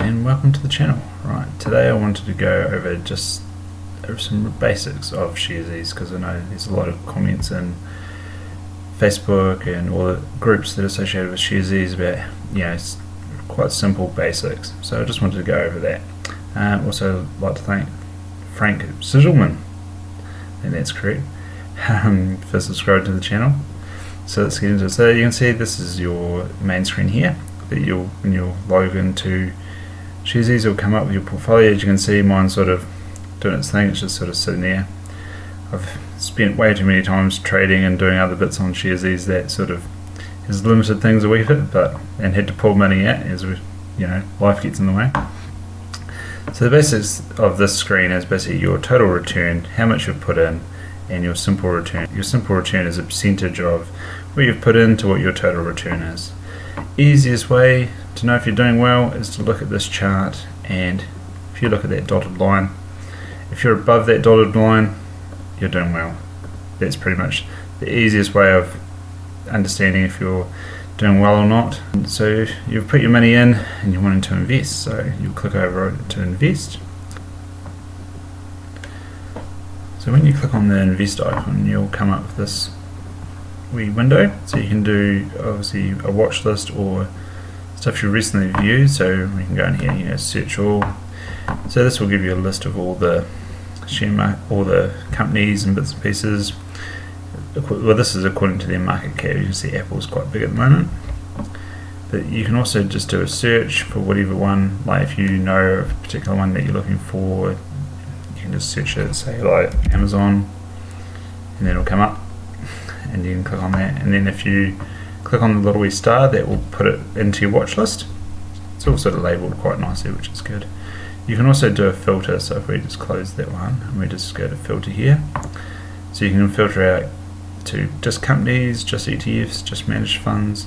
and welcome to the channel. Right, today I wanted to go over just some basics of Sharesies, because I know there's a lot of comments in Facebook and all the groups that are associated with Sharesies about, it's quite simple basics. So I just wanted to go over that. Also like to thank Frank Sigelman, I think that's correct, for subscribing to the channel. So let's get into it. So you can see this is your main screen here. That when you'll log into Sharesies, it'll come up with your portfolio. As you can see, mine's sort of doing its thing. It's just sort of sitting there. I've spent way too many times trading and doing other bits on Sharesies that sort of has limited things a wee bit, and had to pull money out as life gets in the way. So the basics of this screen is basically your total return, how much you've put in, and your simple return. Your simple return is a percentage of what you've put in to what your total return is. Easiest way to know if you're doing well is to look at this chart, and if you look at that dotted line, if you're above that dotted line, you're doing well. That's pretty much the easiest way of understanding if you're doing well or not. So you've put your money in and you're wanting to invest, so you'll click over to invest. So when you click on the invest icon, you'll come up with this wee window, so you can do obviously a watch list or stuff you recently viewed. So we can go in here, search all. So this will give you a list of all the all the companies and bits and pieces. Well, this is according to their market cap. You can see Apple's quite big at the moment, but you can also just do a search for whatever one, like if you know of a particular one that you're looking for, you can just search it, say like Amazon, and then it'll come up. And you can click on that, and then if you click on the little wee star, that will put it into your watch list. It's all sort of labelled quite nicely, which is good. You can also do a filter, so if we just close that one and we just go to filter here, so you can filter out to just companies, just ETFs, just managed funds,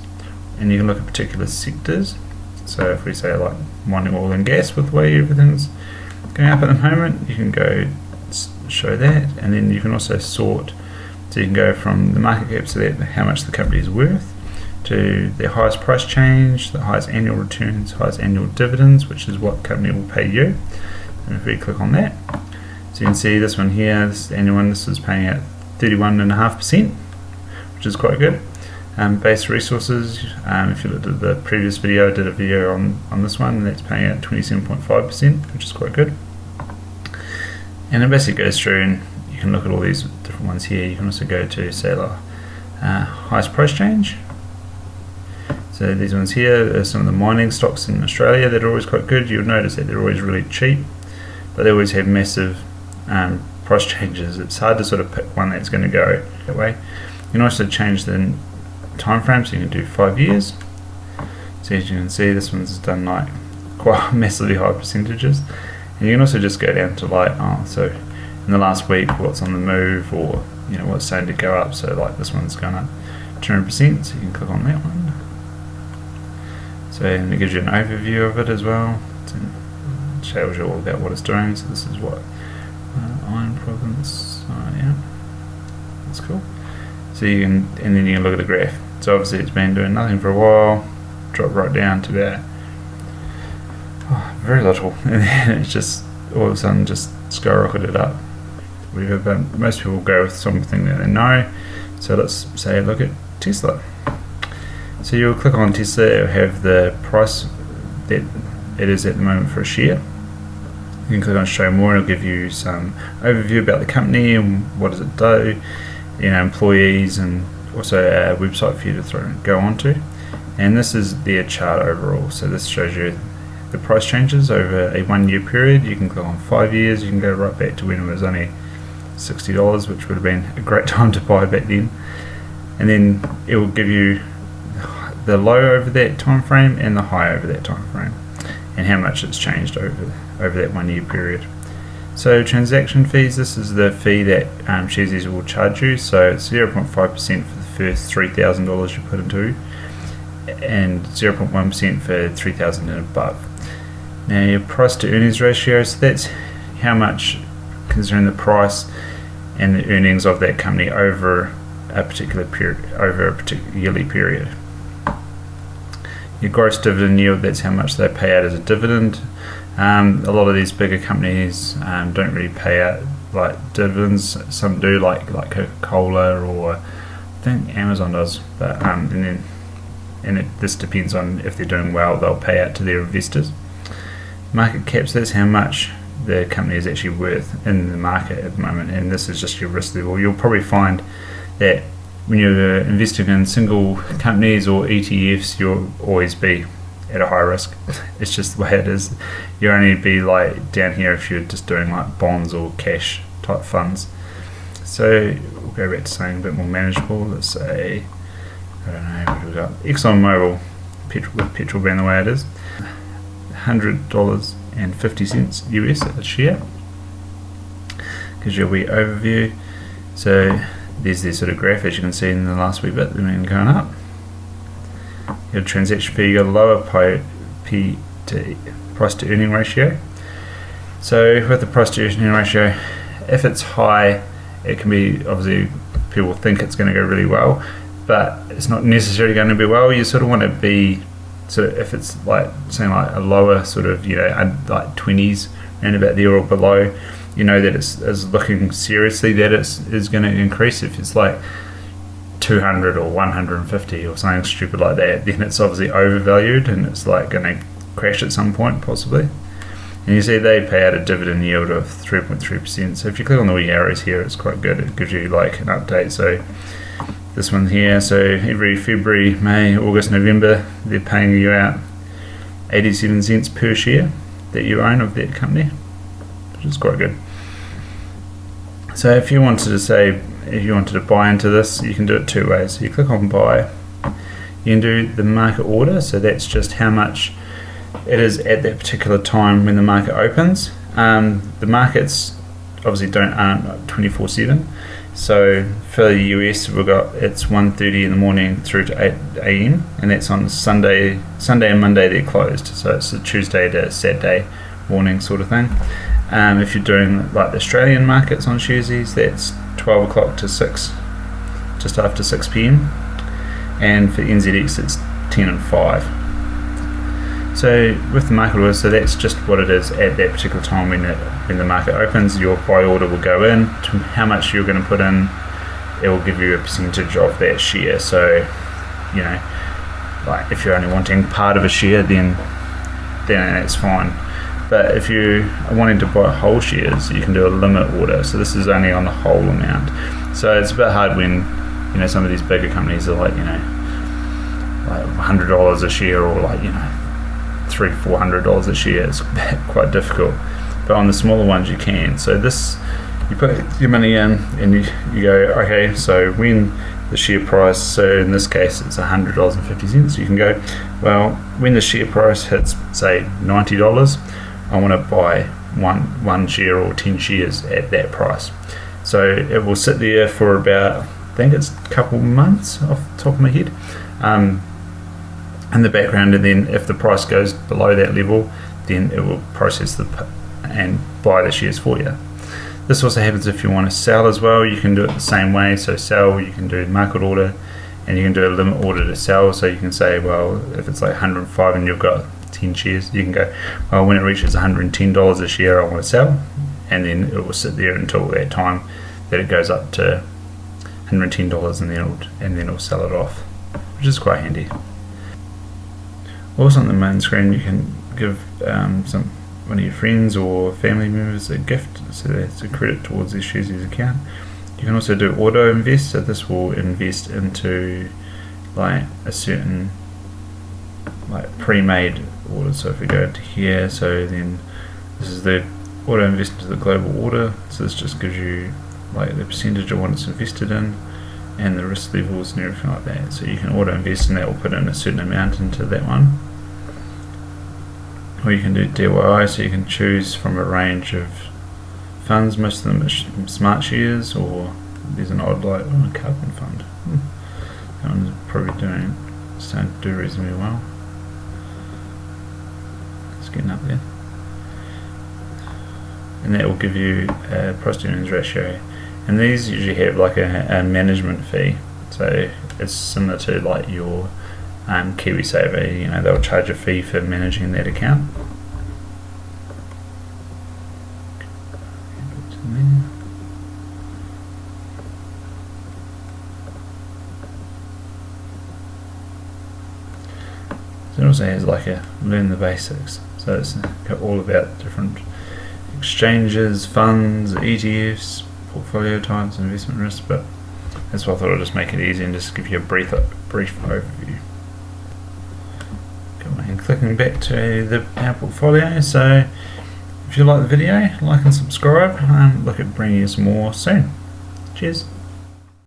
and you can look at particular sectors. So if we say like mining, oil and gas, with the way everything's going up at the moment, you can go show that, and then you can also sort. So you can go from the market cap, so that how much the company is worth, to their highest price change, the highest annual returns, highest annual dividends, which is what company will pay you. And if we click on that, so you can see this one here, this is the annual one, this is paying out 31.5%, which is quite good. Base resources, if you looked at the previous video, I did a video on this one, and that's paying out 27.5%, which is quite good. And it basically goes through, and you can look at all these different ones here. You can also go to say highest price change. So these ones here are some of the mining stocks in Australia that are always quite good. You'll notice that they're always really cheap, but they always have massive price changes. It's hard to sort of pick one that's going to go that way. You can also change the time frame, so you can do 5 years. So as you can see, this one's done like quite massively high percentages. And you can also just go down to like, so in the last week, what's on the move, or what's starting to go up. So like this one's gone up 200%, so you can click on that one. So and it gives you an overview of it as well. It shows you all about what it's doing. So this is what iron province. Yeah, that's cool. So you can, and then you can look at the graph. So obviously it's been doing nothing for a while, drop right down to about very little, and then it's just all of a sudden just skyrocketed up. But most people go with something that they know. So let's say look at Tesla. So you'll click on Tesla, it'll have the price that it is at the moment for a share. You can click on show more, and it'll give you some overview about the company and what does it do, employees, and also a website for you to go onto. And this is their chart overall. So this shows you the price changes over a 1 year period. You can click on 5 years, you can go right back to when it was only $60, which would have been a great time to buy back then. And then it will give you the low over that time frame and the high over that time frame, and how much it's changed over that 1 year period. So transaction fees, this is the fee that Sharesies will charge you. So it's 0.5% for the first $3,000 you put into, and 0.1% for $3,000 and above. Now your price to earnings ratio, so that's how much, considering the price and the earnings of that company over a particular period, over a particular yearly period. your gross dividend yield, that's how much they pay out as a dividend. A lot of these bigger companies don't really pay out like dividends. Some do, like Coca-Cola, or I think Amazon does, but this depends on if they're doing well, they'll pay out to their investors. Market caps, that's how much the company is actually worth in the market at the moment, and this is just your risk level. You'll probably find that when you're investing in single companies or ETFs, you'll always be at a high risk. It's just the way it is. You'll only be like down here if you're just doing like bonds or cash type funds. So we'll go back to something a bit more manageable. Let's say, I don't know, what have we got? ExxonMobil, with petrol being the way it is, $100.50 US a share. Gives you a wee overview. So there's their sort of graph, as you can see in the last wee bit, the mean going up. Your transaction fee, you got a lower P to price to earning ratio. So with the price to earning ratio, if it's high, it can be, obviously people think it's going to go really well, but it's not necessarily going to be well. You sort of want to be, so if it's like saying like a lower sort of, like 20s around about there or below, you know that it's looking seriously that is going to increase. If it's like 200 or 150 or something stupid like that, then it's obviously overvalued and it's like going to crash at some point possibly. And you see they pay out a dividend yield of 3.3%. So if you click on the wee arrows here, it's quite good. It gives you like an update. So this one here, so every February, May, August, November, they're paying you out 87 cents per share that you own of that company, which is quite good. So if you wanted to buy into this, you can do it two ways. So you click on buy, you can do the market order, so that's just how much it is at that particular time when the market opens. The markets obviously aren't 24/7. So for the US, it's 1:30 in the morning through to 8 a.m. and that's on Sunday and Monday they're closed. So it's a Tuesday to Saturday morning sort of thing. If you're doing like the Australian markets on Sharesies, that's 12 o'clock to 6, just after 6 p.m. And for NZX, it's 10 and 5. So with the market order, so that's just what it is at that particular time when the market opens. Your buy order will go in to how much you're going to put in. It will give you a percentage of that share. So, like if you're only wanting part of a share, then that's fine. But if you are wanting to buy whole shares, you can do a limit order. So this is only on the whole amount. So it's a bit hard when some of these bigger companies are like like $100 a share or like $300-400 a share. It's quite difficult. But on the smaller ones you can. So this, you put your money in and you go, okay, so when the share price, so in this case it's $100.50, you can go, well, when the share price hits say $90, I want to buy one share or 10 shares at that price. So it will sit there for about, I think it's a couple months off the top of my head, in the background, and then if the price goes below that level, then it will process and buy the shares for you. This also happens if you want to sell as well. You can do it the same way. So sell, you can do market order, and you can do a limit order to sell. So you can say, well, if it's like 105 and you've got 10 shares, you can go, well, when it reaches $110 a share, I want to sell, and then it will sit there until that time that it goes up to $110, and then it'll sell it off, which is quite handy. Also on the main screen, you can give one of your friends or family members a gift, so that's a credit towards their Sharesies account. You can also do auto invest, so this will invest into like a certain like pre-made order. So if we go to here, so then this is the auto invest into the global order, so this just gives you like the percentage of what it's invested in and the risk levels and everything like that. So you can auto invest and that will put in a certain amount into that one. Or you can do DIY, so you can choose from a range of funds. Most of them are smart shares, or there's an odd like carbon fund. That one's probably starting to do reasonably well. It's getting up there. And that will give you a price to earnings ratio. And these usually have like a management fee. So it's similar to like your KiwiSaver, they'll charge a fee for managing that account. So it also has like a learn the basics. So it's all about different exchanges, funds, ETFs, portfolio types, investment risk, but that's why I thought I'd just make it easy and just give you a brief overview. And clicking back to our portfolio, so if you like the video, like and subscribe, look at bringing you some more soon. Cheers.